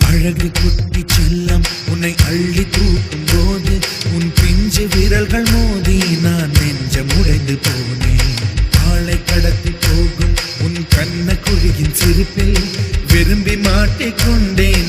அழகு குட்டி செல்லம் உன்னை அள்ளி தூக்கும் போது உன் பிஞ்சு விரல்கள் மோதி நான் நெஞ்சம் உடைந்து போனேன். ஆளை கடத்தி போகும் உன் கண்ண குழியின் சிரிப்பில் விரும்பி மாட்டிக்கொண்டேன்.